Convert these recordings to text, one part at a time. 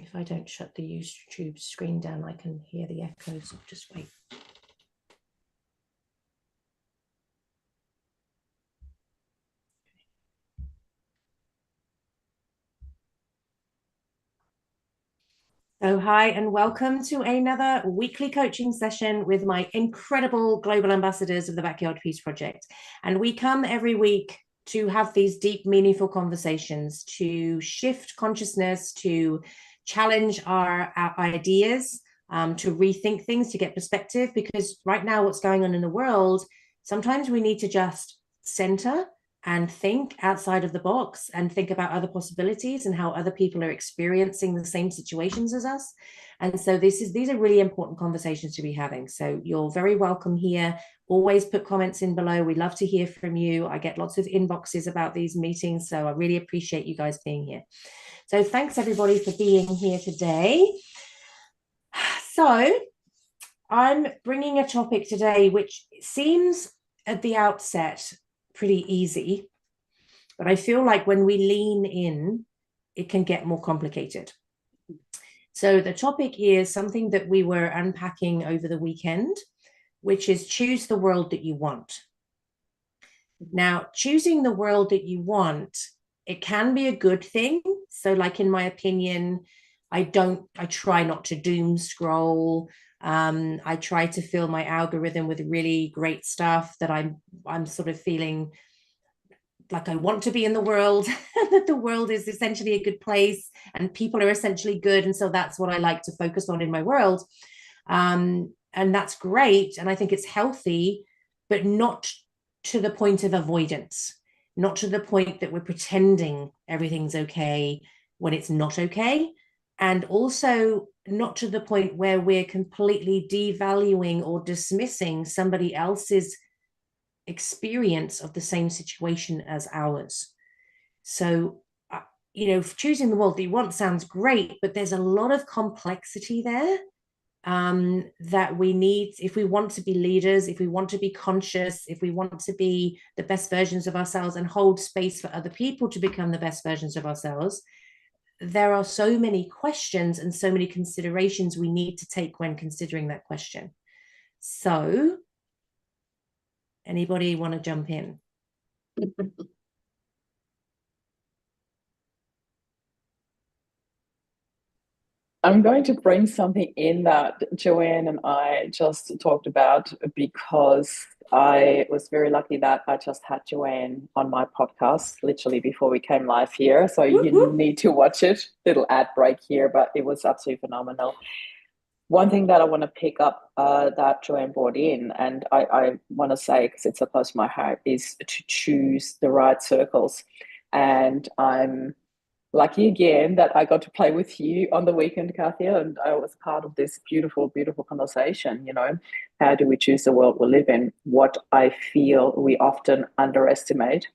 If I don't shut the YouTube screen down, I can hear the echoes. I'll just wait. So hi and welcome to another weekly coaching session with my incredible global ambassadors of the Backyard Peace Project. And we come every week to have these deep, meaningful conversations, to shift consciousness, to challenge our ideas, to rethink things, to get perspective, because right now what's going on in the world, sometimes we need to just center and think outside of the box and think about other possibilities and how other people are experiencing the same situations as us. And so these are really important conversations to be having. So you're very welcome here. Always put comments in below. We love to hear from you. I get lots of inboxes about these meetings, so I really appreciate you guys being here. So thanks everybody for being here today. So I'm bringing a topic today which seems at the outset pretty easy, but I feel like when we lean in, it can get more complicated. So the topic is something that we were unpacking over the weekend, which is choose the world that you want. Now, choosing the world that you want, it can be a good thing. So like, in my opinion, I try not to doom scroll. I try to fill my algorithm with really great stuff that I'm sort of feeling like I want to be in the world, that the world is essentially a good place and people are essentially good. And so that's what I like to focus on in my world. And that's great. And I think it's healthy, but not to the point of avoidance, not to the point that we're pretending everything's okay when it's not okay. And also not to the point where we're completely devaluing or dismissing somebody else's experience of the same situation as ours. So, choosing the world that you want sounds great, but there's a lot of complexity there that we need if we want to be leaders, if we want to be conscious, if we want to be the best versions of ourselves and hold space for other people to become the best versions of ourselves. There are so many questions and so many considerations we need to take when considering that question. So, anybody want to jump in? I'm going to bring something in that Joanne and I just talked about, because I was very lucky that I just had Joanne on my podcast literally before we came live here. So you need to watch it. Little ad break here, but it was absolutely phenomenal. One thing that I want to pick up that Joanne brought in, and I want to say, because it's so close to my heart, is to choose the right circles. And I'm lucky again that I got to play with you on the weekend, Cathy, and I was part of this beautiful, beautiful conversation. How do we choose the world we live in? What I feel we often underestimate,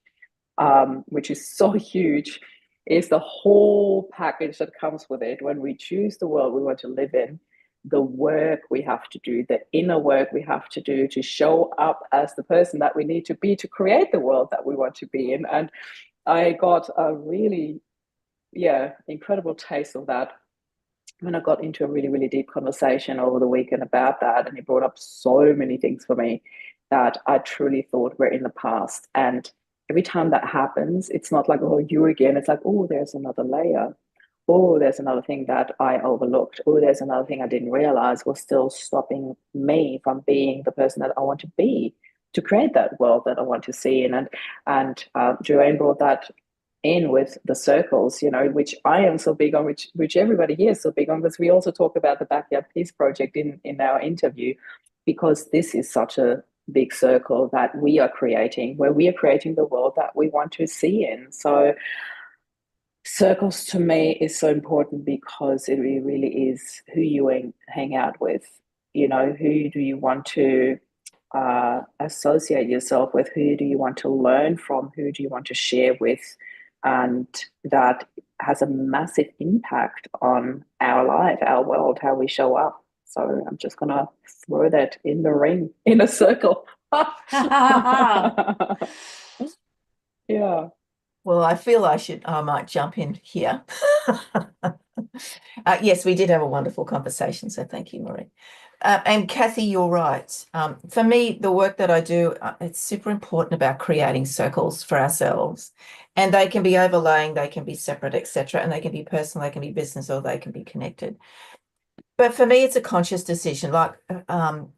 which is so huge, is the whole package that comes with it. When we choose the world we want to live in, the work we have to do, the inner work we have to do to show up as the person that we need to be to create the world that we want to be in. And I got a really incredible taste of that when I got into a really, really deep conversation over the weekend about that. And it brought up so many things for me that I truly thought were in the past. And every time that happens, it's not like, oh, you again. It's like, oh, there's another layer. Oh, there's another thing that I overlooked. Oh, there's another thing I didn't realize was still stopping me from being the person that I want to be, to create that world that I want to see. And Joanne brought that in with the circles, which I am so big on, which everybody here is so big on, because we also talk about the Backyard Peace Project in our interview, because this is such a big circle that we are creating, where we are creating the world that we want to see in. So circles to me is so important, because it really is who you hang out with. Who do you want to associate yourself with? Who do you want to learn from? Who do you want to share with? And that has a massive impact on our life, our world, how we show up. So I'm just going to throw that in the ring, in a circle. Yeah. Well, I feel I might jump in here. Yes, we did have a wonderful conversation, so thank you, Marie. And Cathy, you're right. For me, the work that I do, it's super important about creating circles for ourselves. And they can be overlaying, they can be separate, etc. And they can be personal, they can be business, or they can be connected. But for me, it's a conscious decision. Like,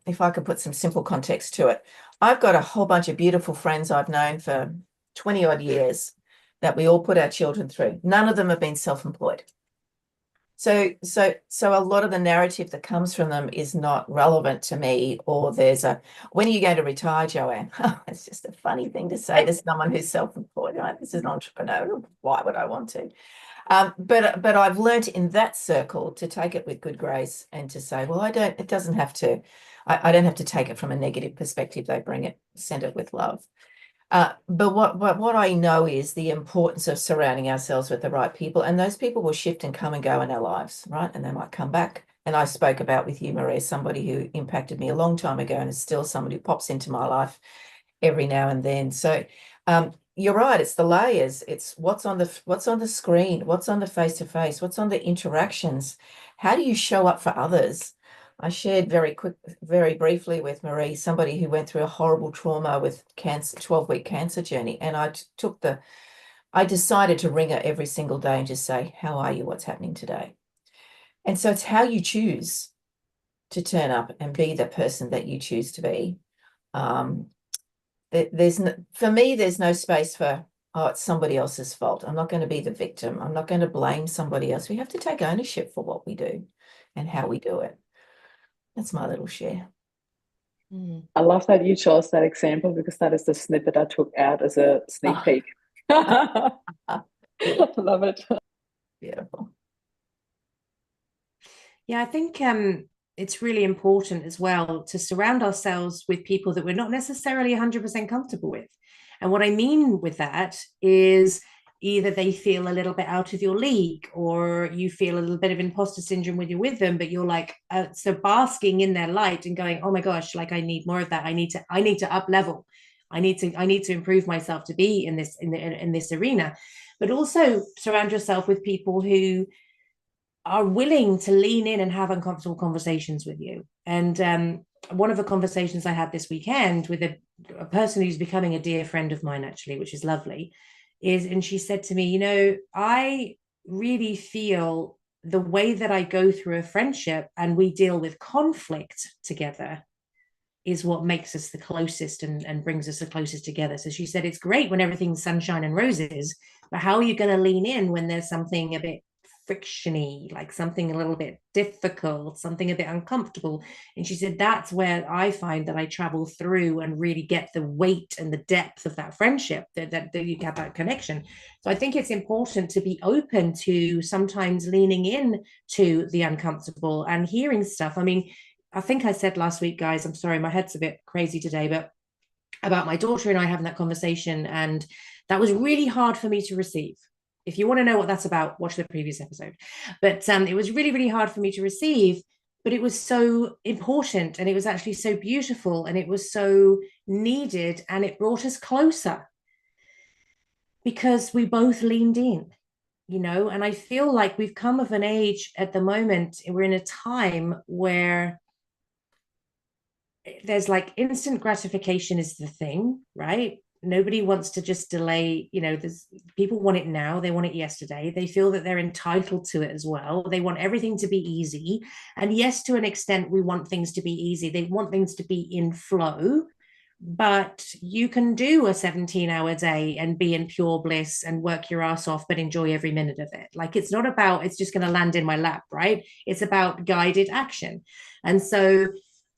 if I could put some simple context to it, I've got a whole bunch of beautiful friends I've known for 20 odd years that we all put our children through. None of them have been self-employed. So a lot of the narrative that comes from them is not relevant to me, or when are you going to retire, Joanne? It's just a funny thing to say to someone who's self-employed, right? This is an entrepreneur. Why would I want to? But I've learnt in that circle to take it with good grace and to say, well, I don't have to take it from a negative perspective. Send it with love. But what I know is the importance of surrounding ourselves with the right people, and those people will shift and come and go in our lives, right? And they might come back. And I spoke about with you, Maria, somebody who impacted me a long time ago and is still somebody who pops into my life every now and then. So you're right, it's the layers. It's what's on the screen, what's on the face-to-face, what's on the interactions. How do you show up for others? I shared very briefly with Marie, somebody who went through a horrible trauma with cancer, 12-week cancer journey. And I decided to ring her every single day and just say, how are you? What's happening today? And so it's how you choose to turn up and be the person that you choose to be. For me, there's no space for, oh, it's somebody else's fault. I'm not going to be the victim. I'm not going to blame somebody else. We have to take ownership for what we do and how we do it. That's my little share. I love that you chose that example, because that is the snippet I took out as a sneak peek. Love it. Beautiful. Yeah, I think it's really important as well to surround ourselves with people that we're not necessarily 100% comfortable with. And what I mean with that is either they feel a little bit out of your league, or you feel a little bit of imposter syndrome when you're with them, but you're like, so basking in their light and going, oh my gosh, like I need more of that. I need to up level. I need to improve myself to be in this arena. But also surround yourself with people who are willing to lean in and have uncomfortable conversations with you. And one of the conversations I had this weekend with a person who's becoming a dear friend of mine, actually, which is lovely, and she said to me, I really feel the way that I go through a friendship and we deal with conflict together is what makes us the closest and brings us the closest together. So she said, it's great when everything's sunshine and roses, but how are you going to lean in when there's something a bit frictiony, like something a little bit difficult, something a bit uncomfortable? And she said, that's where I find that I travel through and really get the weight and the depth of that friendship, that you get that connection. So I think it's important to be open to sometimes leaning in to the uncomfortable and hearing stuff. I mean, I think I said last week, guys, I'm sorry, my head's a bit crazy today, but about my daughter and I having that conversation, and that was really hard for me to receive. If you want to know what that's about, watch the previous episode. But it was really, really hard for me to receive, but it was so important, and it was actually so beautiful, and it was so needed, and it brought us closer because we both leaned in. And I feel like we've come of an age at the moment, we're in a time where there's like instant gratification is the thing, right? Nobody wants to just delay. There's people want it now, they want it yesterday, they feel that they're entitled to it as well, they want everything to be easy. And yes, to an extent, we want things to be easy, they want things to be in flow, but you can do a 17-hour day and be in pure bliss and work your ass off, but enjoy every minute of it. Like, it's not about it's just going to land in my lap, right? It's about guided action. And so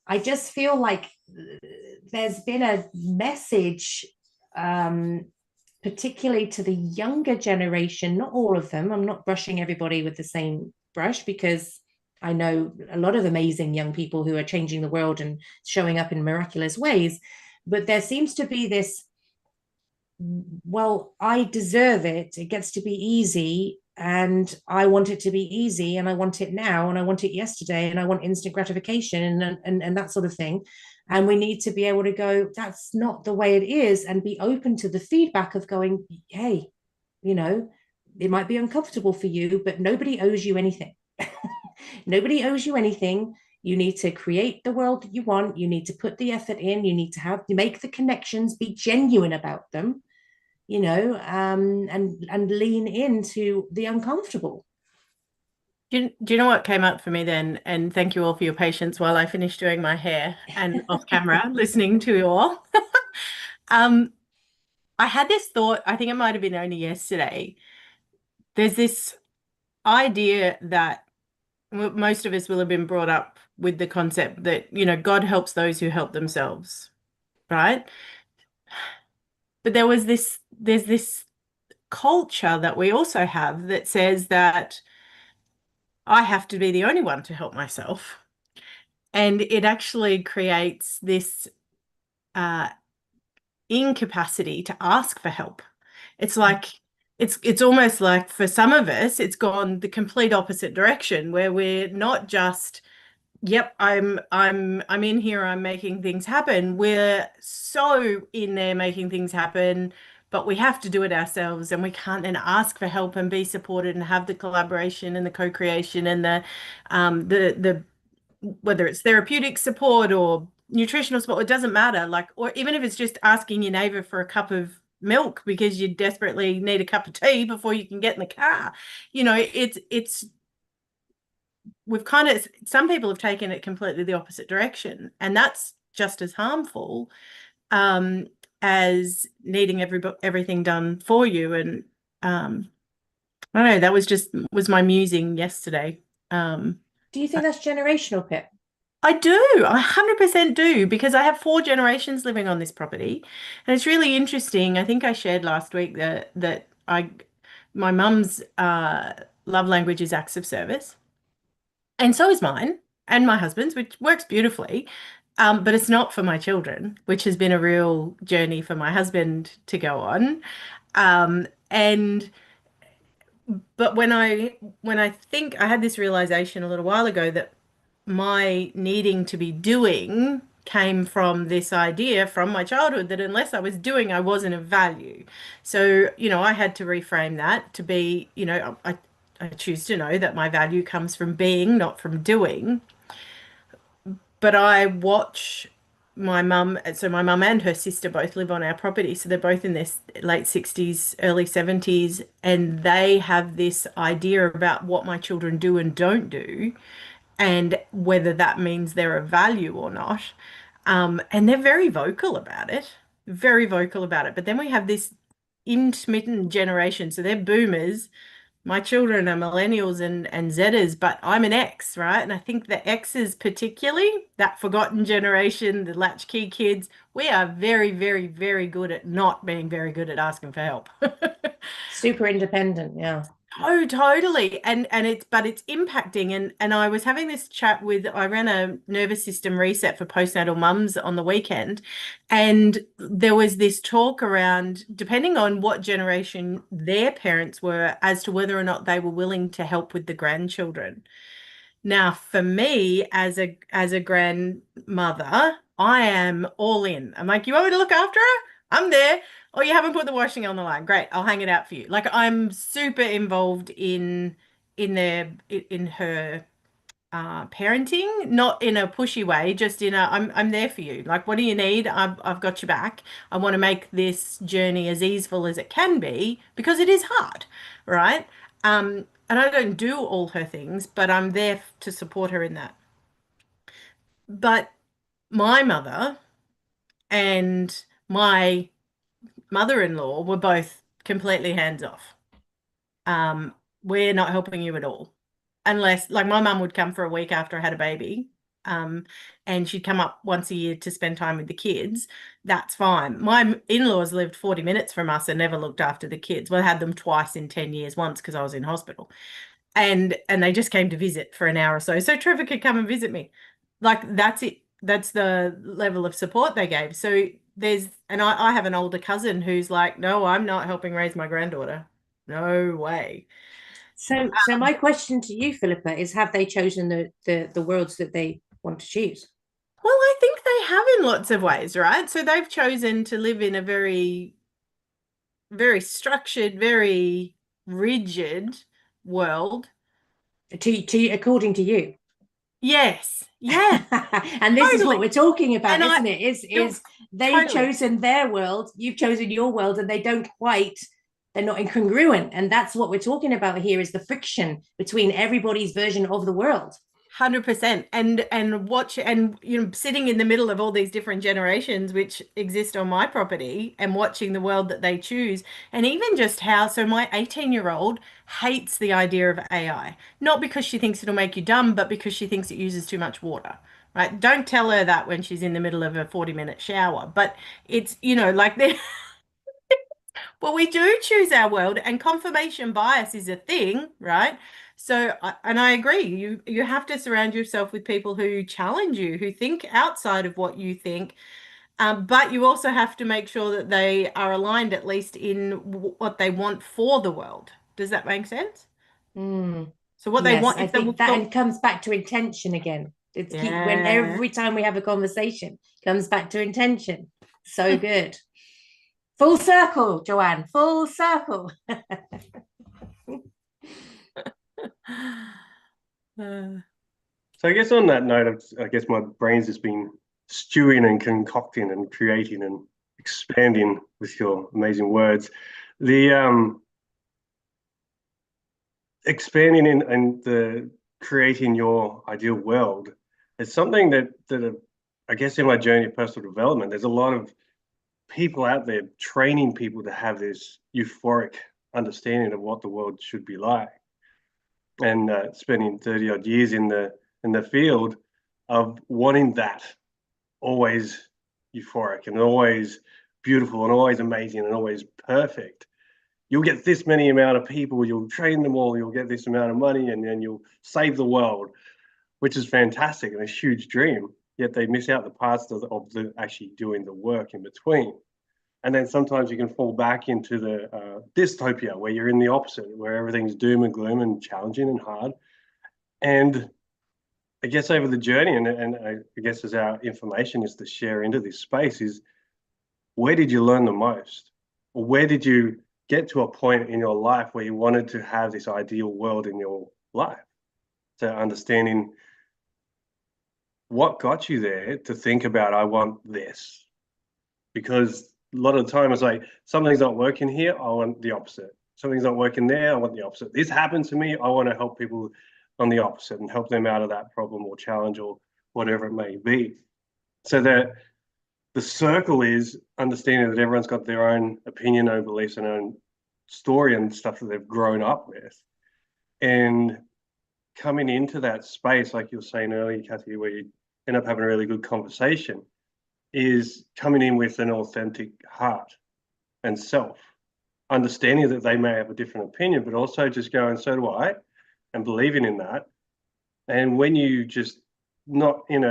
I just feel like there's been a message, particularly to the younger generation, not all of them. I'm not brushing everybody with the same brush, because I know a lot of amazing young people who are changing the world and showing up in miraculous ways. But there seems to be this, well, I deserve it. It gets to be easy, and I want it to be easy, and I want it now, and I want it yesterday, and I want instant gratification and that sort of thing. And we need to be able to go, that's not the way it is, and be open to the feedback of going, hey, it might be uncomfortable for you, but nobody owes you anything. Nobody owes you anything. You need to create the world that you want. You need to put the effort in. You need to make the connections, be genuine about them, and lean into the uncomfortable. Do you know what came up for me then? And thank you all for your patience while I finished doing my hair and off camera listening to you all. I had this thought, I think it might have been only yesterday. There's this idea that most of us will have been brought up with the concept that, God helps those who help themselves, right? But there's this culture that we also have that says that I have to be the only one to help myself. And it actually creates this incapacity to ask for help. It's like it's almost like for some of us, it's gone the complete opposite direction where we're not just, yep, I'm in here, I'm making things happen. We're so in there making things happen, but we have to do it ourselves, and we can't then ask for help and be supported and have the collaboration and the co-creation and the whether it's therapeutic support or nutritional support, it doesn't matter. Like, or even if it's just asking your neighbor for a cup of milk because you desperately need a cup of tea before you can get in the car. It's we've kind of, some people have taken it completely the opposite direction, and that's just as harmful as needing everything done for you. And I don't know, that was my musing yesterday. Do you think that's generational, Pip? I do. I 100% do, because I have 4 generations living on this property. And it's really interesting. I think I shared last week that my mum's love language is acts of service. And so is mine and my husband's, which works beautifully. But it's not for my children, which has been a real journey for my husband to go on. But when I think I had this realization a little while ago that my needing to be doing came from this idea from my childhood that unless I was doing, I wasn't of value. So, I had to reframe that to be, I choose to know that my value comes from being, not from doing. But I watch my mum, so my mum and her sister both live on our property. So they're both in their late 60s, early 70s, and they have this idea about what my children do and don't do, and whether that means they're of value or not. And they're very vocal about it, very vocal about it. But then we have this intermittent generation. So they're boomers. My children are millennials and Zers, but I'm an X, right? And I think the X's particularly, that forgotten generation, the latchkey kids, we are very, very, very good at not being very good at asking for help. Super independent, yeah. Oh, totally. And it's impacting. And I was having this chat I ran a nervous system reset for postnatal mums on the weekend. And there was this talk around, depending on what generation their parents were, as to whether or not they were willing to help with the grandchildren. Now, for me, as a grandmother, I am all in. I'm like, you want me to look after her? I'm there. Oh, you haven't put the washing on the line. Great, I'll hang it out for you. Like, I'm super involved in her parenting, not in a pushy way, just in I'm there for you. Like, what do you need? I've got your back. I want to make this journey as easeful as it can be, because it is hard, right? And I don't do all her things, but I'm there to support her in that. But my mother and my mother-in-law were both completely hands off. We're not helping you at all. Unless, like, my mum would come for a week after I had a baby, and she'd come up once a year to spend time with the kids. That's fine. My in-laws lived 40 minutes from us and never looked after the kids. Well, I had them twice in 10 years, once because I was in hospital. And they just came to visit for an hour or so. So Trevor could come and visit me. Like, that's it. That's the level of support they gave. So I have an older cousin who's like, no, I'm not helping raise my granddaughter. No way. So my question to you, Philippa, is: have they chosen the worlds that they want to choose? Well, I think they have in lots of ways, right? So they've chosen to live in a very, very structured, very rigid world, to according to you. Yes. Yeah. And this is what Totally. we're talking about, And isn't it? Is they've totally. chosen their world, you've chosen your world, and they're not incongruent. And that's what we're talking about here, is the friction between everybody's version of the world. 100%. And watch, and sitting in the middle of all these different generations which exist on my property and watching the world that they choose, and even just how, so my 18-year-old hates the idea of AI, not because she thinks it'll make you dumb, but because she thinks it uses too much water. Right? Don't tell her that when she's in the middle of a 40-minute shower. But it's, like well, we do choose our world, and confirmation bias is a thing, right? So, and I agree, you have to surround yourself with people who challenge you, who think outside of what you think, but you also have to make sure that they are aligned, at least in what they want for the world. Does that make sense? Mm. So what they Yes, want, I if they think that it comes back to intention again. It's keep when yeah. every time we have a conversation, comes back to intention. So good. Full circle, Joanne, full circle. So I guess on that note, I guess my brain's just been stewing and concocting and creating and expanding with your amazing words. The expanding and the creating your ideal world is something that I guess in my journey of personal development, there's a lot of people out there training people to have this euphoric understanding of what the world should be like. And spending 30 odd years in the field of wanting that always euphoric and always beautiful and always amazing and always perfect. You'll get this many amount of people, you'll train them all, you'll get this amount of money, and then you'll save the world, which is fantastic and a huge dream. Yet they miss out the parts of the actually doing the work in between. And then sometimes you can fall back into the dystopia, where you're in the opposite, where everything's doom and gloom and challenging and hard. And I guess over the journey, and I guess as our information is to share into this space, is where did you learn the most? Or where did you get to a point in your life where you wanted to have this ideal world in your life? So understanding what got you there to think about, I want this. Because a lot of the time it's like, something's not working here, I want the opposite. Something's not working there, I want the opposite. This happened to me, I want to help people on the opposite and help them out of that problem or challenge or whatever it may be. So that the circle is understanding that everyone's got their own opinion, own beliefs, and own story and stuff that they've grown up with. And coming into that space, like you were saying earlier, Cathy, where you end up having a really good conversation, is coming in with an authentic heart and self, understanding that they may have a different opinion, but also just going, so do I, and believing in that. And when you just not in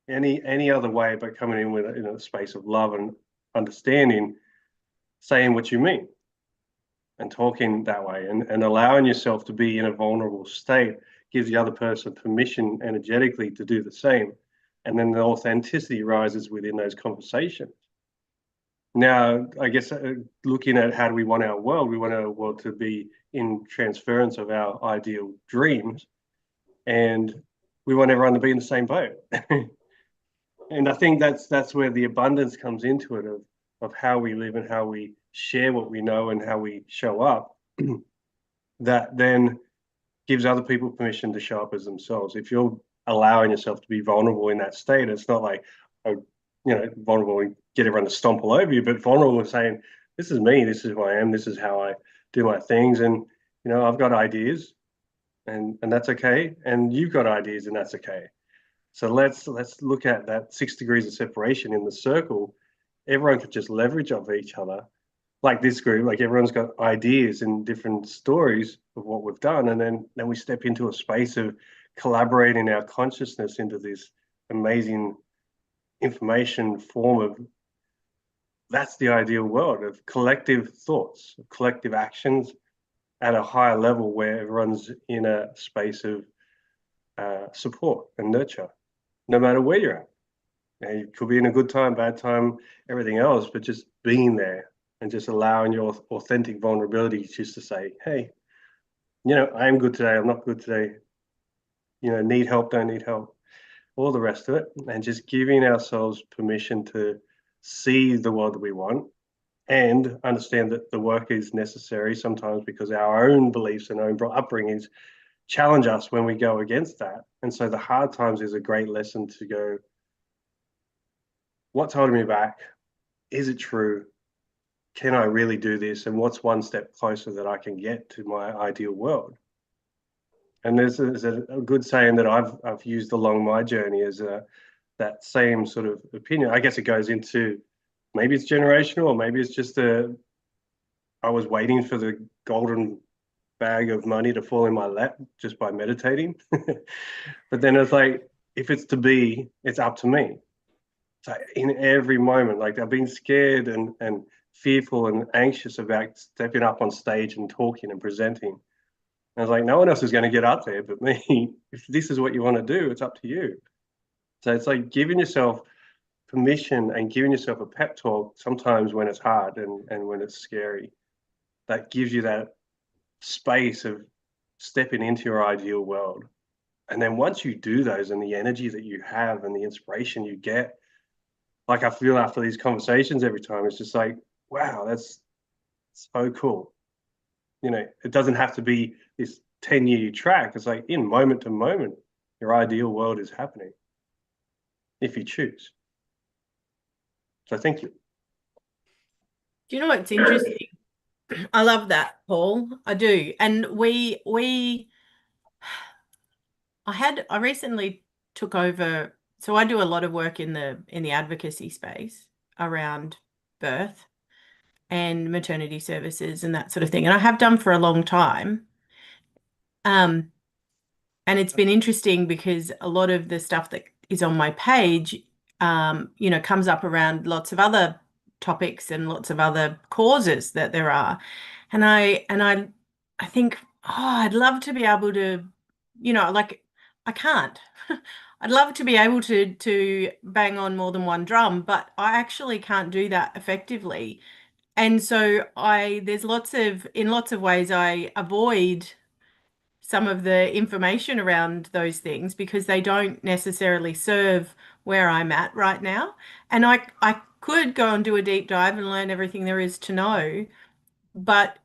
any other way, but coming in with in a space of love and understanding, saying what you mean and talking that way, and allowing yourself to be in a vulnerable state gives the other person permission energetically to do the same. And then the authenticity rises within those conversations. Now, I guess looking at how do we want our world to be in transference of our ideal dreams. And we want everyone to be in the same boat. And I think that's where the abundance comes into it, of how we live and how we share what we know and how we show up, that then gives other people permission to show up as themselves. If you're allowing yourself to be vulnerable in that state, it's not like, vulnerable and get everyone to stomp all over you, but vulnerable and saying, this is me, this is who I am, this is how I do my things. And, I've got ideas and that's okay. And you've got ideas and that's okay. So let's look at that 6 degrees of separation in the circle. Everyone could just leverage off each other. Like this group, like everyone's got ideas and different stories of what we've done. And then we step into a space of collaborating our consciousness into this amazing information form of, that's the ideal world of collective thoughts, of collective actions at a higher level where everyone's in a space of support and nurture, no matter where you're at. You could be in a good time, bad time, everything else, but just being there and just allowing your authentic vulnerability just to say, hey, I am good today, I'm not good today, need help, don't need help, all the rest of it, and just giving ourselves permission to see the world that we want and understand that the work is necessary sometimes because our own beliefs and own upbringings challenge us when we go against that. And so the hard times is a great lesson to go, what's holding me back? Is it true? Can I really do this? And what's one step closer that I can get to my ideal world? And there's a good saying that I've used along my journey is that same sort of opinion. I guess it goes into, maybe it's generational, or maybe it's just I was waiting for the golden bag of money to fall in my lap just by meditating. But then it's like, if it's to be, it's up to me. So in every moment, like I've been scared and fearful and anxious about stepping up on stage and talking and presenting. And I was like, no one else is going to get up there but me. If this is what you want to do, it's up to you. So it's like giving yourself permission and giving yourself a pep talk sometimes when it's hard and when it's scary. That gives you that space of stepping into your ideal world. And then once you do those, and the energy that you have and the inspiration you get, like I feel after these conversations every time, it's just like, wow, that's so cool. It doesn't have to be this 10-year track. It's like in moment to moment, your ideal world is happening if you choose. So thank you. Do you know what's interesting? I love that, Paul. I do. And I recently took over, so I do a lot of work in the advocacy space around birth and maternity services and that sort of thing. And I have done for a long time. And it's been interesting because a lot of the stuff that is on my page, comes up around lots of other topics and lots of other causes that there are. And I think, I'd love to be able to, like I can't. I'd love to be able to bang on more than one drum, but I actually can't do that effectively. And so in lots of ways I avoid some of the information around those things because they don't necessarily serve where I'm at right now. And I could go and do a deep dive and learn everything there is to know, but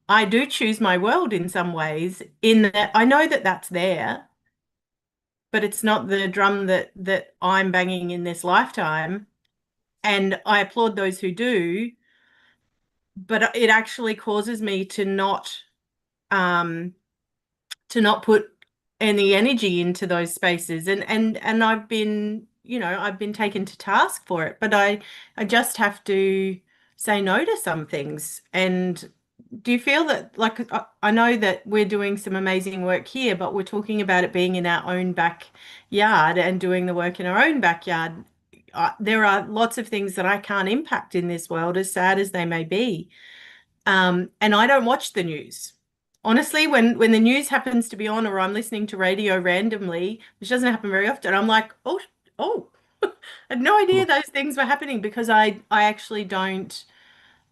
I do choose my world in some ways in that I know that that's there, but it's not the drum that I'm banging in this lifetime. And I applaud those who do, but it actually causes me to not put any energy into those spaces. And I've been, I've been taken to task for it, but I just have to say no to some things. And do you feel that, like, I know that we're doing some amazing work here, but we're talking about it being in our own backyard and doing the work in our own backyard. There are lots of things that I can't impact in this world, as sad as they may be. And I don't watch the news. Honestly, when the news happens to be on or I'm listening to radio randomly, which doesn't happen very often, I'm like, oh, I had no idea those things were happening because I actually don't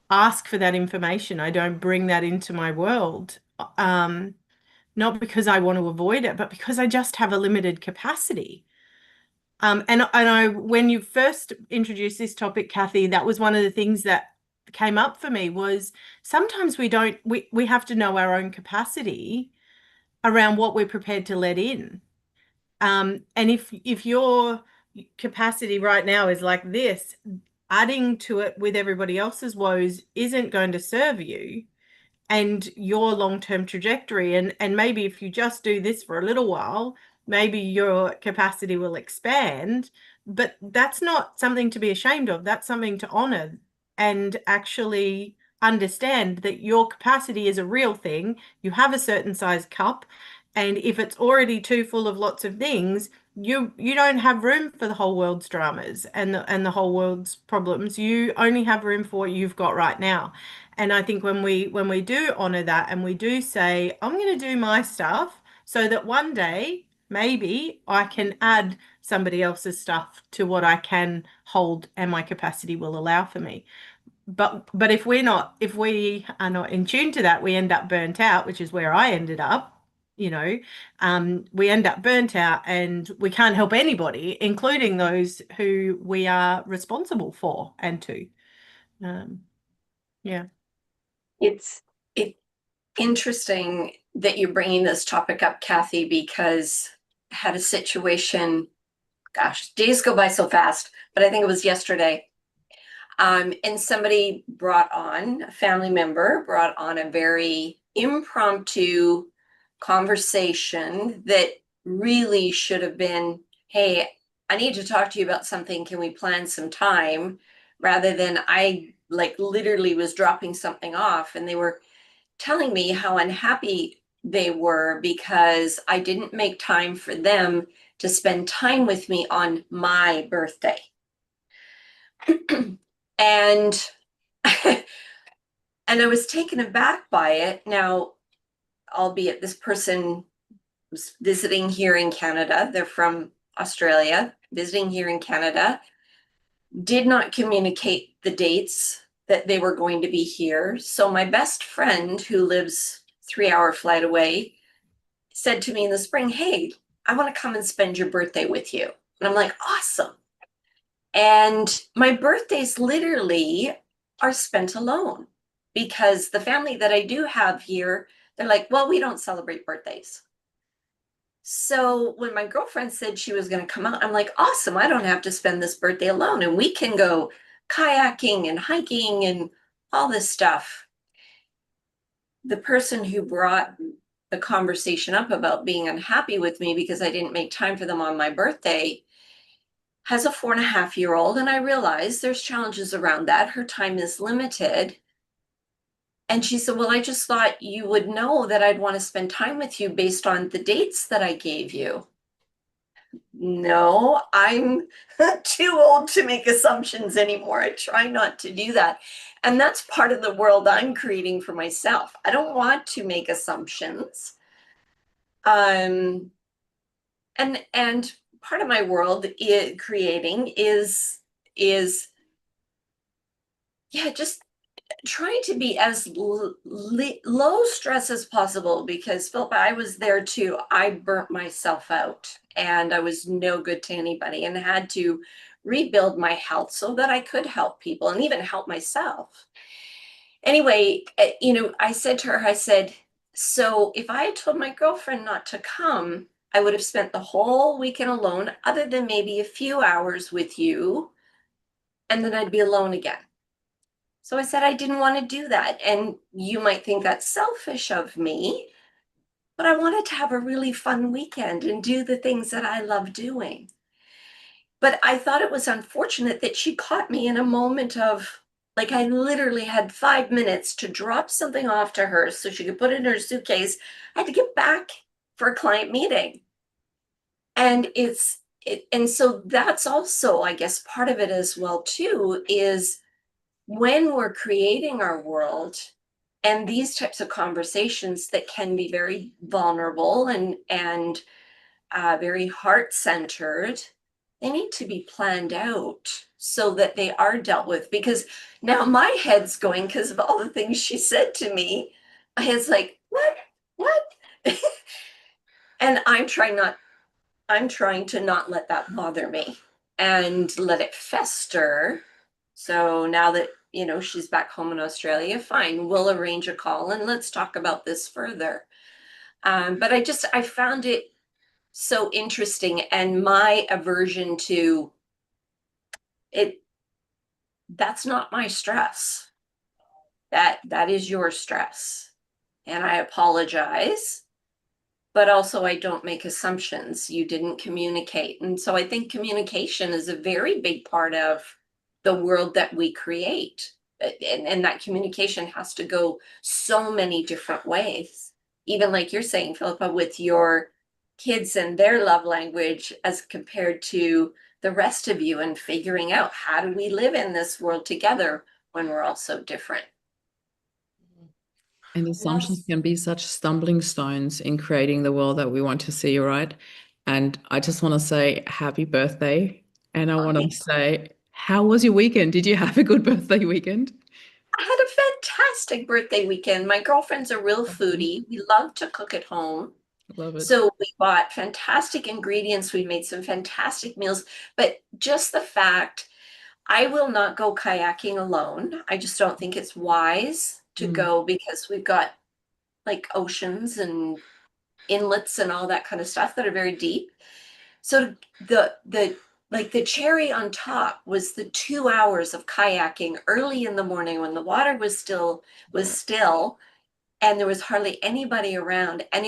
ask for that information. I don't bring that into my world. Not because I want to avoid it, but because I just have a limited capacity. When you first introduced this topic, Cathy, that was one of the things that came up for me was sometimes we have to know our own capacity around what we're prepared to let in. And if your capacity right now is like this, adding to it with everybody else's woes isn't going to serve you and your long-term trajectory. And maybe if you just do this for a little while, maybe your capacity will expand, but that's not something to be ashamed of. That's something to honor and actually understand that your capacity is a real thing. You have a certain size cup, and if it's already too full of lots of things, you don't have room for the whole world's dramas and the whole world's problems. You only have room for what you've got right now. And I think when we do honor that and we do say, I'm going to do my stuff so that one day maybe I can add somebody else's stuff to what I can hold and my capacity will allow for me. but if we are not in tune to that, we end up burnt out, which is where I ended up. We end up burnt out and we can't help anybody, including those who we are responsible for and to. Yeah. It's interesting that you're bringing this topic up, Cathy, because I had a situation, gosh, days go by so fast, but I think it was yesterday. And somebody a family member brought on a very impromptu conversation that really should have been, hey, I need to talk to you about something. Can we plan some time? Rather than I literally was dropping something off and they were telling me how unhappy they were because I didn't make time for them to spend time with me on my birthday. And and I was taken aback by it. Now, albeit this person was visiting here in Canada, they're from Australia, visiting here in Canada, did not communicate the dates that they were going to be here. So my best friend, who lives 3-hour flight away, said to me in the spring, hey, I want to come and spend your birthday with you. And I'm like, awesome. And my birthdays literally are spent alone because the family that I do have here, they're like, well, we don't celebrate birthdays. So when my girlfriend said she was going to come out, I'm like, awesome, I don't have to spend this birthday alone and we can go kayaking and hiking and all this stuff. The person who brought the conversation up about being unhappy with me because I didn't make time for them on my birthday has a 4.5-year-old, and I realize there's challenges around that. Her time is limited. And she said, well, I just thought you would know that I'd want to spend time with you based on the dates that I gave you. No, I'm too old to make assumptions anymore. I try not to do that. And that's part of the world I'm creating for myself. I don't want to make assumptions. And part of my world creating is just trying to be as low stress as possible, because Philippa, I was there too. I burnt myself out and I was no good to anybody and had to rebuild my health so that I could help people and even help myself. Anyway, I said to her, I said, so if I had told my girlfriend not to come, I would have spent the whole weekend alone, other than maybe a few hours with you, and then I'd be alone again. So I said I didn't want to do that. And you might think that's selfish of me, but I wanted to have a really fun weekend and do the things that I love doing. But I thought it was unfortunate that she caught me in a moment of, I literally had 5 minutes to drop something off to her so she could put it in her suitcase. I had to get back for a client meeting. And and so that's also, I guess, part of it as well too, is when we're creating our world and these types of conversations that can be very vulnerable and very heart-centered, they need to be planned out so that they are dealt with. Because now my head's going, because of all the things she said to me, my head's like, what? And I'm trying to not let that bother me and let it fester. So now that, she's back home in Australia, fine, we'll arrange a call and let's talk about this further. But I found it so interesting, and my aversion to it, that's not my stress. That is your stress. And I apologize. But also I don't make assumptions. You didn't communicate. And so I think communication is a very big part of the world that we create. And that communication has to go so many different ways. Even like you're saying, Philippa, with your kids and their love language as compared to the rest of you, and figuring out how do we live in this world together when we're all so different. And assumptions can be such stumbling stones in creating the world that we want to see, right? And I just want to say happy birthday. And I want to say How was your weekend? Did you have a good birthday weekend? I had a fantastic birthday weekend. My girlfriend's a real foodie. We love to cook at home. Love it. So we bought fantastic ingredients. We made some fantastic meals. But just the fact, I will not go kayaking alone. I just don't think it's wise to go, because we've got like oceans and inlets and all that kind of stuff that are very deep. So the cherry on top was the 2 hours of kayaking early in the morning when the water was still, and there was hardly anybody around, and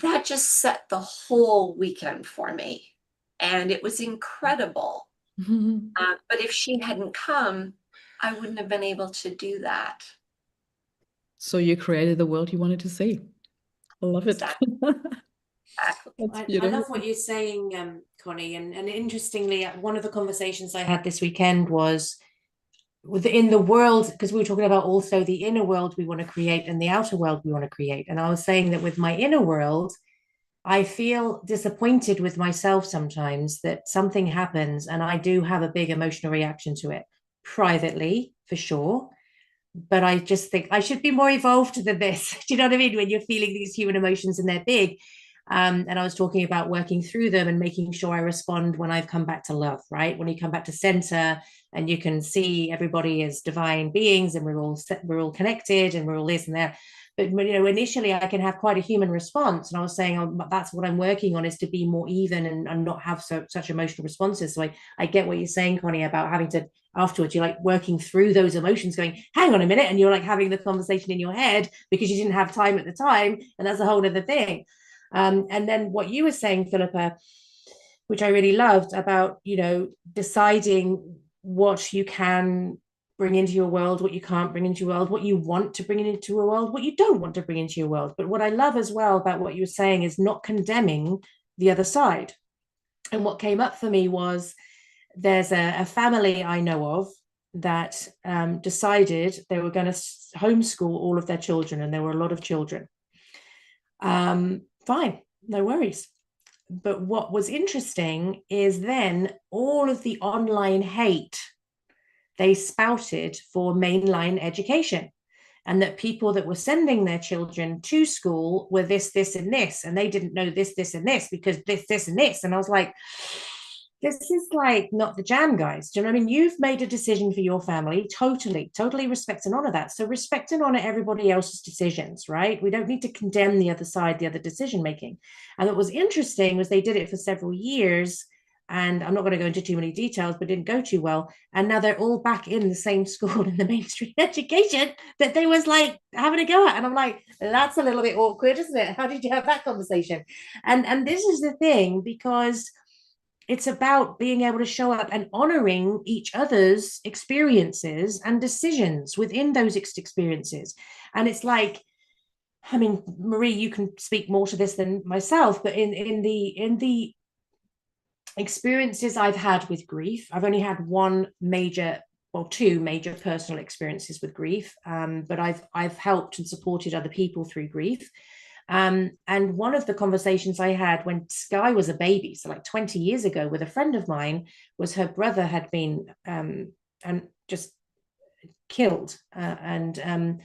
that just set the whole weekend for me, and it was incredible. But if she hadn't come, I wouldn't have been able to do that. So you created the world you wanted to see. I love it. Exactly. That's I beautiful. love what you're saying, Connie. And interestingly, one of the conversations I had this weekend was within the world, because we were talking about also the inner world we want to create and the outer world we want to create. And I was saying that with my inner world, I feel disappointed with myself sometimes that something happens and I do have a big emotional reaction to it privately, for sure. But I just think I should be more evolved than this. Do you know what I mean? When you're feeling these human emotions and they're big. And I was talking about working through them and making sure I respond when I've come back to love, right? When you come back to center and you can see everybody as divine beings and we're all connected and we're all this and that. But initially I can have quite a human response, and I was saying that's what I'm working on, is to be more even and not have such emotional responses. So I get what you're saying, Connie, about having to afterwards, you're like working through those emotions, going, hang on a minute, and you're like having the conversation in your head because you didn't have time at the time, and that's a whole other thing. And then what you were saying, Philippa, which I really loved, about deciding what you can bring into your world, what you can't bring into your world, what you want to bring into a world, what you don't want to bring into your world. But what I love as well about what you were saying is not condemning the other side. And what came up for me was there's a family I know of that decided they were going to homeschool all of their children, and there were a lot of children. Fine, no worries. But what was interesting is then all of the online hate they spouted for mainline education, and that people that were sending their children to school were this, and this, and they didn't know this, and this because this, and this. And I was like, this is like not the jam, guys. Do you know what I mean? You've made a decision for your family. Totally respect and honor that. So respect and honor everybody else's decisions, right? We don't need to condemn the other side, the other decision making. And what was interesting was they did it for several years. And I'm not going to go into too many details, but it didn't go too well. And now they're all back in the same school in the mainstream education that they was like having a go at. And I'm like, that's a little bit awkward, isn't it? How did you have that conversation? And this is the thing, because it's about being able to show up and honoring each other's experiences and decisions within those experiences. And it's like, I mean, Marie, you can speak more to this than myself, but in the experiences I've had with grief, I've only had two major personal experiences with grief, but I've helped and supported other people through grief. And one of the conversations I had when Sky was a baby, so like 20 years ago, with a friend of mine, was her brother had been and just killed, and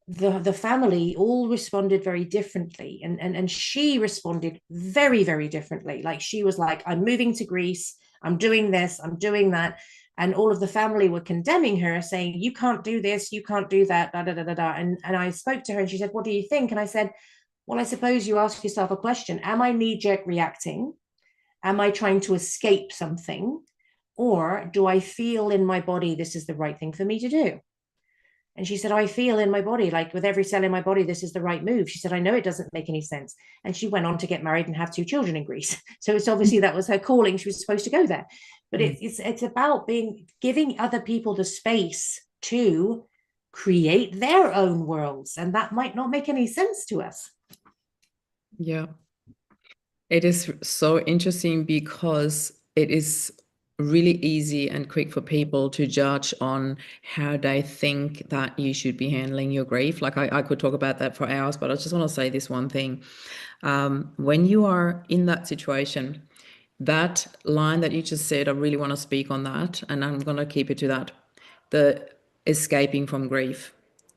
the family all responded very differently, and she responded very, very differently. Like she was like, I'm moving to Greece, I'm doing this, I'm doing that. And all of the family were condemning her, saying, you can't do this, you can't do that, da, da, da, da, da. And I spoke to her and she said, what do you think? And I said, well, I suppose you ask yourself a question. Am I knee-jerk reacting? Am I trying to escape something? Or do I feel in my body this is the right thing for me to do? And she said, I feel in my body, like with every cell in my body, this is the right move. She said, I know it doesn't make any sense. And she went on to get married and have 2 children in Greece. So it's obviously that was her calling. She was supposed to go there. But it's about giving other people the space to create their own worlds. And that might not make any sense to us. Yeah. It is so interesting because it is really easy and quick for people to judge on how they think that you should be handling your grief. Like I could talk about that for hours, but I just want to say this one thing. When you are in that situation, that line that you just said, I really want to speak on that, and I'm going to keep it to that. The escaping from grief.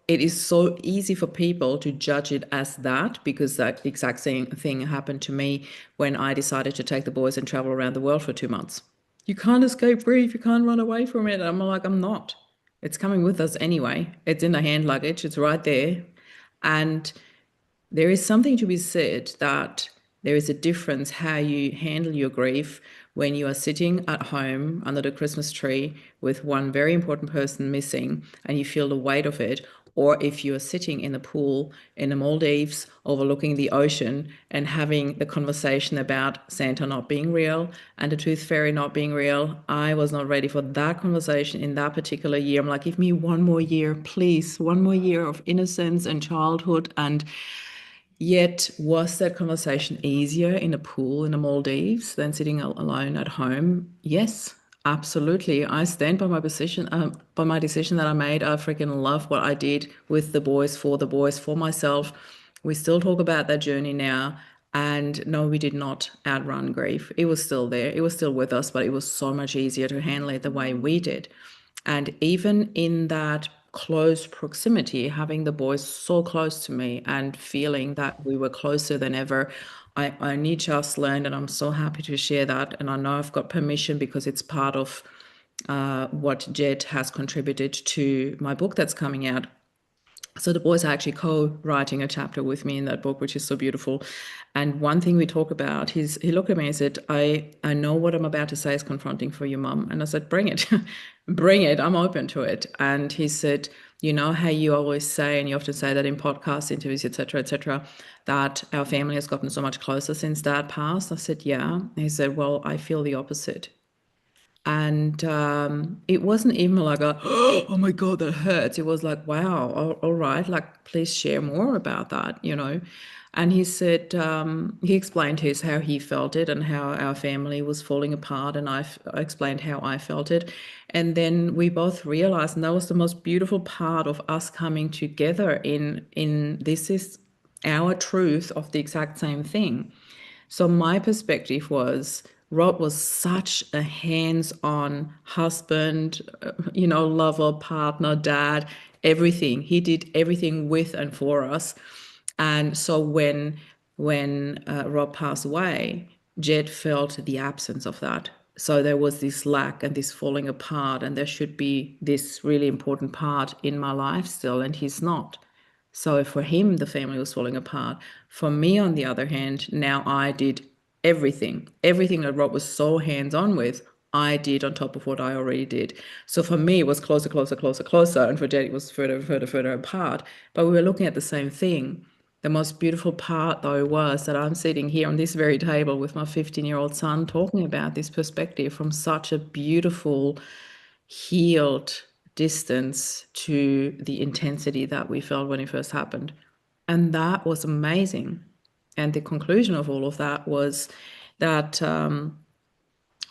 It is so easy for people to judge it as that, because that exact same thing happened to me when I decided to take the boys and travel around the world for 2 months. You can't escape grief. You can't run away from it. I'm like, I'm not. It's coming with us anyway. It's in the hand luggage. It's right there. And there is something to be said that there is a difference how you handle your grief when you are sitting at home under the Christmas tree with one very important person missing and you feel the weight of it, or if you are sitting in a pool in the Maldives overlooking the ocean and having the conversation about Santa not being real and the tooth fairy not being real. I was not ready for that conversation in that particular year. I'm like, give me one more year, please, one more year of innocence and childhood. And yet, was that conversation easier in a pool in the Maldives than sitting alone at home? Yes, absolutely. I stand by my position, by my decision that I made. I freaking love what I did with the boys, for myself. We still talk about that journey now. And no, we did not outrun grief. It was still there. It was still with us, but it was so much easier to handle it the way we did. And even in that close proximity, having the boys so close to me and feeling that we were closer than ever, I only just learned, and I'm so happy to share that. And I know I've got permission because it's part of what Jed has contributed to my book that's coming out. So the boys are actually co-writing a chapter with me in that book, which is so beautiful. And one thing we talk about, he looked at me and said, I know what I'm about to say is confronting for you, Mum. And I said, bring it, bring it. I'm open to it. And he said, you know how you always say, and you often say that in podcast interviews, et cetera, that our family has gotten so much closer since Dad passed. I said, yeah. And he said, well, I feel the opposite. And it wasn't even like a, oh my God, that hurts. It was like, wow, all right, like, please share more about that, you know. And he said, he explained how he felt it and how our family was falling apart. And I explained how I felt it. And then we both realized, and that was the most beautiful part of us coming together in this is our truth of the exact same thing. So my perspective was, Rob was such a hands-on husband, lover, partner, dad, everything. He did everything with and for us. And so when Rob passed away, Jed felt the absence of that. So there was this lack and this falling apart, and there should be this really important part in my life still, and he's not. So for him, the family was falling apart. For me, on the other hand, now I did everything that Rob was so hands-on with, I did on top of what I already did. So for me, it was closer. And for Jed, it was further apart. But we were looking at the same thing. The most beautiful part, though, was that I'm sitting here on this very table with my 15-year-old son talking about this perspective from such a beautiful, healed distance to the intensity that we felt when it first happened. And that was amazing. And the conclusion of all of that was that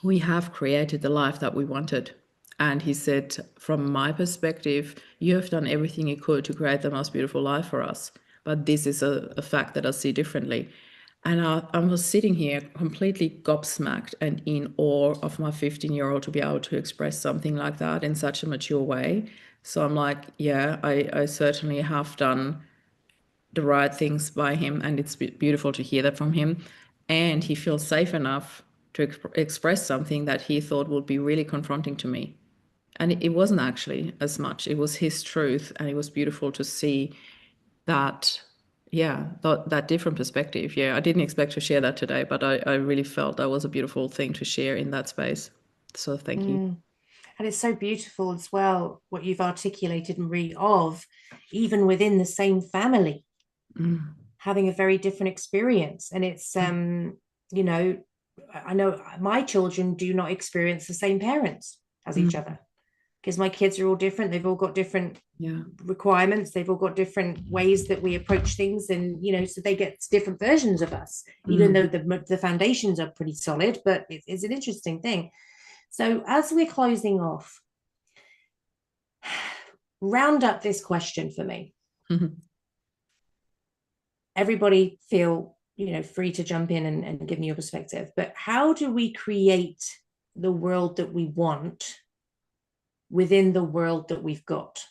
we have created the life that we wanted. And he said, from my perspective, you have done everything you could to create the most beautiful life for us. But this is a fact that I see differently. And I was sitting here completely gobsmacked and in awe of my 15-year-old to be able to express something like that in such a mature way. So I'm like, yeah, I certainly have done the right things by him, and it's beautiful to hear that from him. And he feels safe enough to express something that he thought would be really confronting to me. And it wasn't actually as much. It was his truth, and it was beautiful to see that, that different perspective. Yeah, I didn't expect to share that today, but I really felt that was a beautiful thing to share in that space. So thank you. And it's so beautiful as well, what you've articulated, Marie, of even within the same family, having a very different experience. And it's, I know my children do not experience the same parents as each other, because my kids are all different. They've all got different requirements. They've all got different ways that we approach things. And, so they get different versions of us, even though the foundations are pretty solid, but it's an interesting thing. So as we're closing off, round up this question for me. Everybody feel free to jump in and give me your perspective. But how do we create the world that we want within the world that we've got?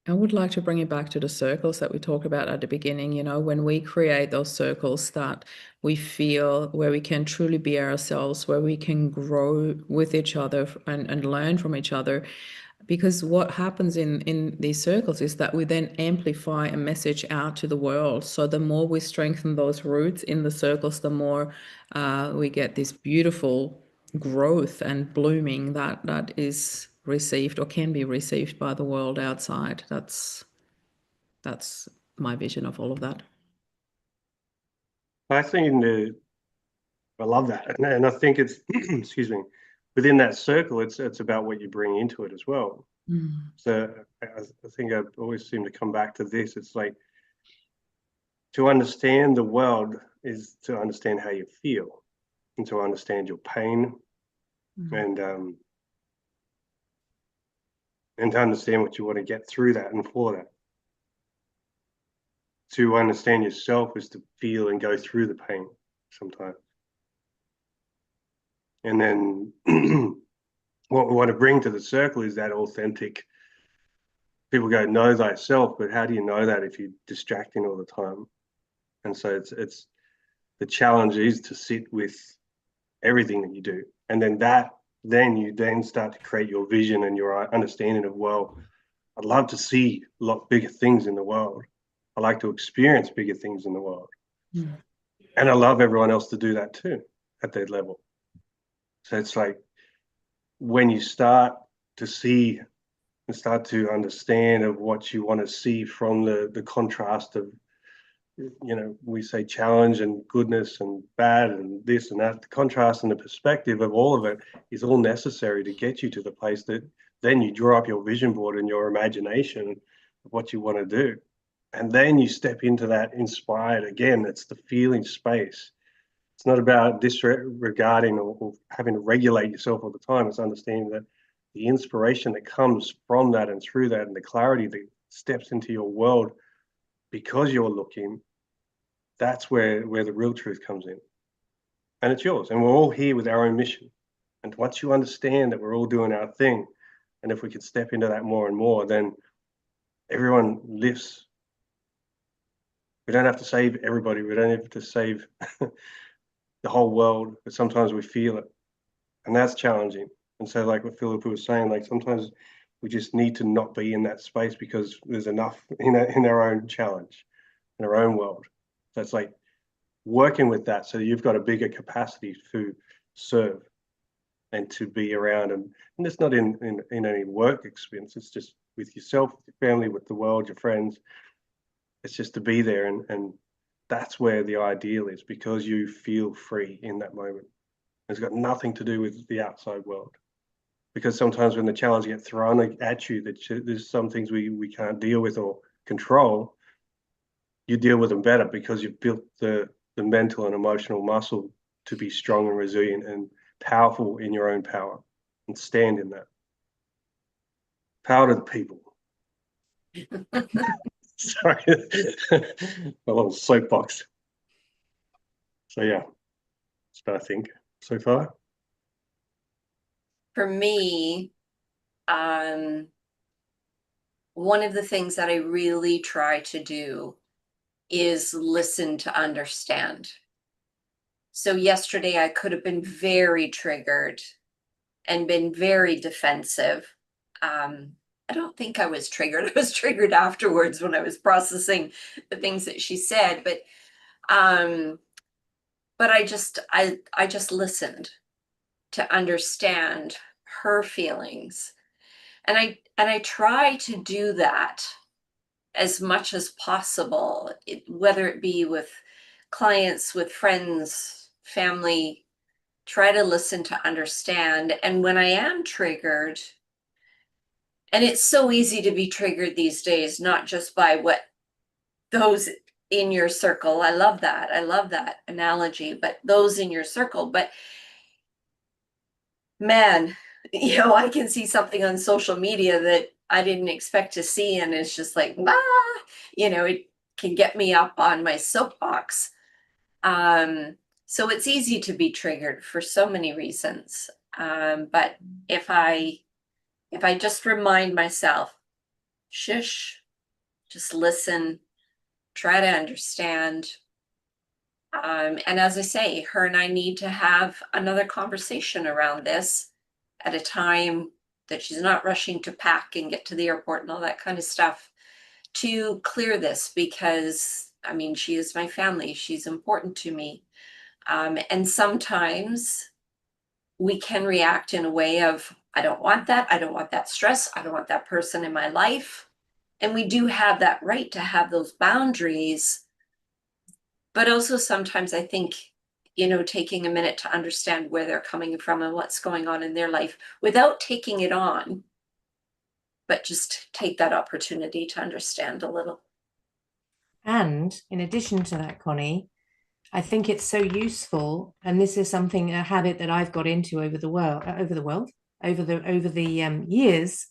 I would like to bring it back to the circles that we talked about at the beginning. When we create those circles that we feel where we can truly be ourselves, where we can grow with each other and learn from each other. Because what happens in these circles is that we then amplify a message out to the world. So the more we strengthen those roots in the circles, the more we get this beautiful growth and blooming that is received or can be received by the world outside. That's my vision of all of that. I love that, and I think it's excuse me, within that circle, it's about what you bring into it as well. So I think I always seem to come back to this. It's like, to understand the world is to understand how you feel, and to understand your pain, and to understand what you want to get through that and for that. To understand yourself is to feel and go through the pain sometimes. And then what we want to bring to the circle is that authentic. People go, know thyself, but how do you know that if you're distracting all the time? And so it's the challenge is to sit with everything that you do, and then you start to create your vision and your understanding of, well, I'd love to see a lot bigger things in the world. I like to experience bigger things in the world, and I love everyone else to do that too at their level. So it's like, when you start to see and start to understand of what you want to see from the contrast of, we say challenge and goodness and bad and this and that, the contrast and the perspective of all of it is all necessary to get you to the place that then you draw up your vision board and your imagination of what you want to do. And then you step into that inspired, again, it's the feeling space. It's not about disregarding or having to regulate yourself all the time. It's understanding that the inspiration that comes from that and through that, and the clarity that steps into your world because you're looking, that's where the real truth comes in. And it's yours. And we're all here with our own mission. And once you understand that we're all doing our thing, and if we can step into that more and more, then everyone lifts. We don't have to save everybody. We don't have to save the whole world, but sometimes we feel it. And that's challenging. And so, like what Philippa was saying, like sometimes we just need to not be in that space because there's enough in our own challenge, in our own world. So it's like working with that so you've got a bigger capacity to serve and to be around. And it's not in any work experience. It's just with yourself, with your family, with the world, your friends. It's just to be there. And that's where the ideal is, because you feel free in that moment. It's got nothing to do with the outside world. Because sometimes when the challenge gets thrown at you, there's some things we can't deal with or control. You deal with them better because you've built the mental and emotional muscle to be strong and resilient and powerful in your own power, and stand in that. Power to the people. Sorry, a little soapbox. So yeah, that's what I think so far. For me, one of the things that I really try to do is listen to understand. So yesterday I could have been very triggered and been very defensive. I don't think I was triggered. I was triggered afterwards when I was processing the things that she said, but I just listened to understand her feelings. And I try to do that as much as possible, whether it be with clients, with friends, family. Try to listen to understand. And when I am triggered, and it's so easy to be triggered these days, not just by what those in your circle. I love that analogy, but those in your circle. But man, I can see something on social media that I didn't expect to see. And it's just like, it can get me up on my soapbox. So it's easy to be triggered for so many reasons. But if I just remind myself, shush, just listen, try to understand. And as I say, her and I need to have another conversation around this at a time that she's not rushing to pack and get to the airport and all that kind of stuff, to clear this, because I mean, she is my family. She's important to me. And sometimes we can react in a way of, I don't want that. I don't want that stress. I don't want that person in my life. And we do have that right to have those boundaries. But also sometimes I think, taking a minute to understand where they're coming from and what's going on in their life without taking it on, but just take that opportunity to understand a little. And in addition to that, Connie, I think it's so useful, and this is something, a habit that I've got into over the years,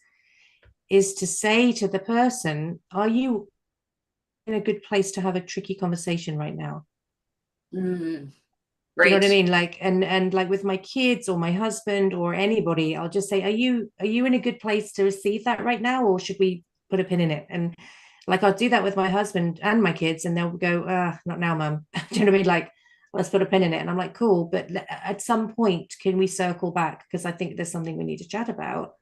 is to say to the person, are you in a good place to have a tricky conversation right now? Do you know what I mean? Like, and like with my kids or my husband or anybody, I'll just say, are you in a good place to receive that right now, or should we put a pin in it? And like, I'll do that with my husband and my kids, and they'll go, not now, mum. Do you know what I mean? Like, let's put a pin in it. And I'm like, cool, but at some point, can we circle back? Because I think there's something we need to chat about.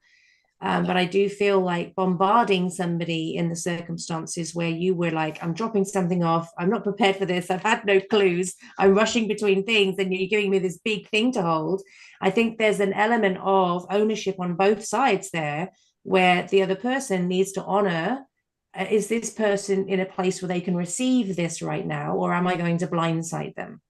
But I do feel like bombarding somebody in the circumstances where you were like, I'm dropping something off. I'm not prepared for this. I've had no clues. I'm rushing between things and you're giving me this big thing to hold. I think there's an element of ownership on both sides there, where the other person needs to honor, is this person in a place where they can receive this right now, or am I going to blindside them?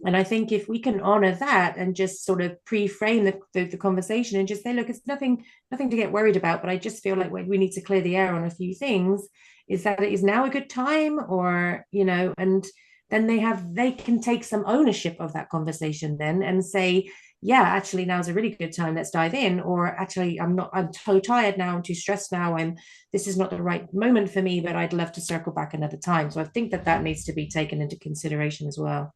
And I think if we can honor that and just sort of pre-frame the conversation and just say, look, it's nothing to get worried about, but I just feel like we need to clear the air on a few things. Is that it is now a good time, or, and then they can take some ownership of that conversation then and say, yeah, actually now's a really good time. Let's dive in. Or actually, I'm so tired now. I'm too stressed now. This is not the right moment for me, but I'd love to circle back another time. So I think that needs to be taken into consideration as well.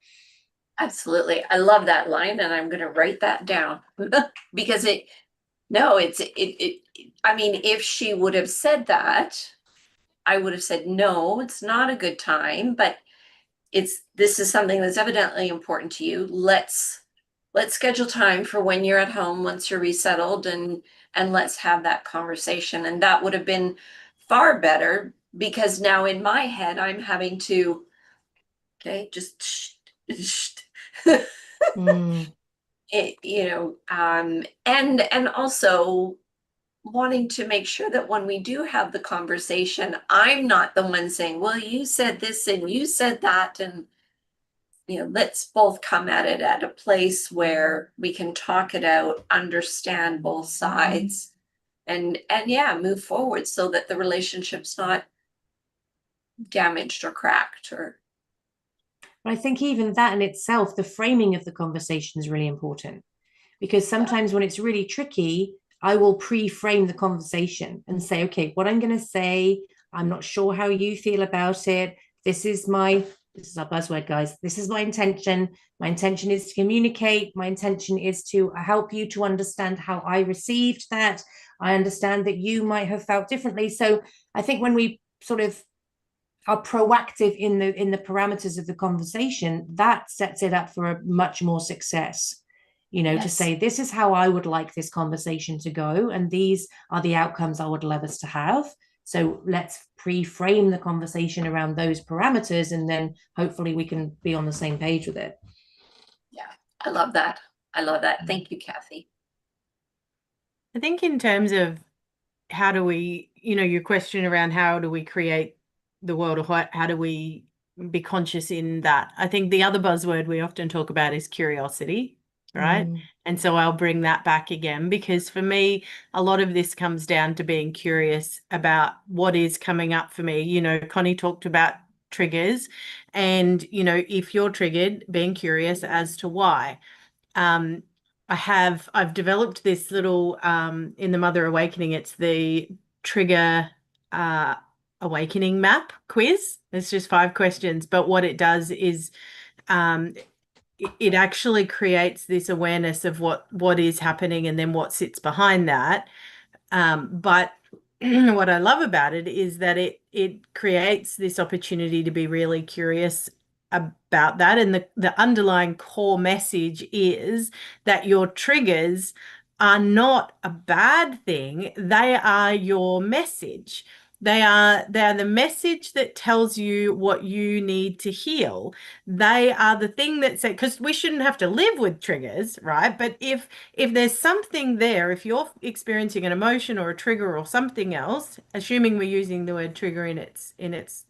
Absolutely. I love that line, and I'm going to write that down because I mean, if she would have said that, I would have said, no, it's not a good time, but this is something that's evidently important to you. Let's schedule time for when you're at home, once you're resettled, and let's have that conversation. And that would have been far better, because now in my head, I'm having to, okay, just and also wanting to make sure that when we do have the conversation, I'm not the one saying, well, you said this and you said that, and let's both come at it at a place where we can talk it out, understand both sides, and move forward so that the relationship's not damaged or cracked. Or I think even that in itself, the framing of the conversation is really important, because sometimes when it's really tricky, I will pre-frame the conversation and say, okay, what I'm going to say, I'm not sure how you feel about it. This is our buzzword, guys. This is my intention. My intention is to communicate. My intention is to help you to understand how I received that. I understand that you might have felt differently. So I think when we sort of are proactive in the parameters of the conversation, that sets it up for a much more success. Yes. To say, this is how I would like this conversation to go, and these are the outcomes I would love us to have. So let's pre-frame the conversation around those parameters, and then hopefully we can be on the same page with it. Yeah, I love that. Thank you, Cathy. I think in terms of how do we, your question around how do we create the world, or how do we be conscious in that? I think the other buzzword we often talk about is curiosity, right? And so I'll bring that back again, because for me, a lot of this comes down to being curious about what is coming up for me. Connie talked about triggers, and, if you're triggered, being curious as to why. I've developed this little, in the Mother Awakening, it's the trigger awakening map quiz. It's just 5 questions, but what it does is it actually creates this awareness of what is happening and then what sits behind that. But what I love about it is that it creates this opportunity to be really curious about that. And the underlying core message is that your triggers are not a bad thing. They are your message. They are the message that tells you what you need to heal. They are the thing that said, because we shouldn't have to live with triggers, right? But if there's something there, if you're experiencing an emotion or a trigger or something else, assuming we're using the word trigger in its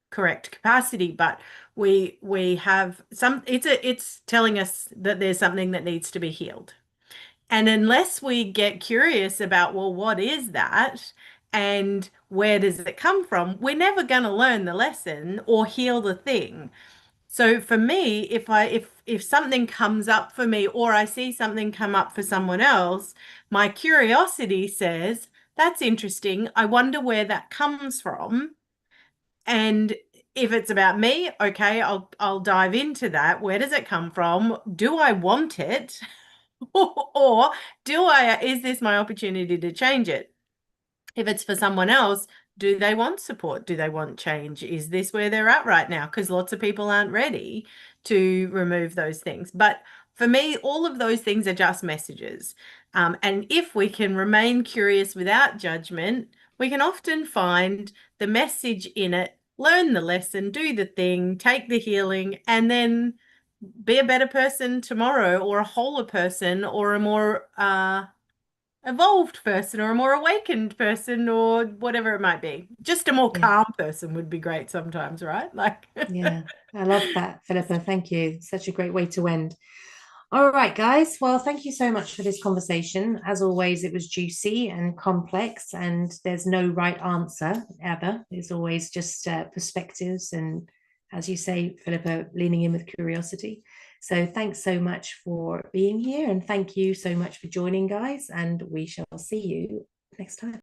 correct capacity, but we have it's telling us that there's something that needs to be healed. And unless we get curious about, well, what is that and where does it come from, we're never going to learn the lesson or heal the thing. So for me, if something comes up for me or I see something come up for someone else, my curiosity says, that's interesting. I wonder where that comes from. And if it's about me, okay, I'll dive into that. Where does it come from? Do I want it? Or is this my opportunity to change it? If it's for someone else, do they want support? Do they want change? Is this where they're at right now? Because lots of people aren't ready to remove those things. But for me, all of those things are just messages. And if we can remain curious without judgment, we can often find the message in it, learn the lesson, do the thing, take the healing, and then be a better person tomorrow, or a wholer person, or a more evolved person, or a more awakened person, or whatever it might be. Just a more calm person would be great sometimes, right? Like yeah, I love that, Philippa. Thank you. Such a great way to end. All right, guys. Well, thank you so much for this conversation. As always, it was juicy and complex, and there's no right answer ever. There's always just perspectives and, as you say, Philippa, leaning in with curiosity. So thanks so much for being here, and thank you so much for joining, guys, and we shall see you next time.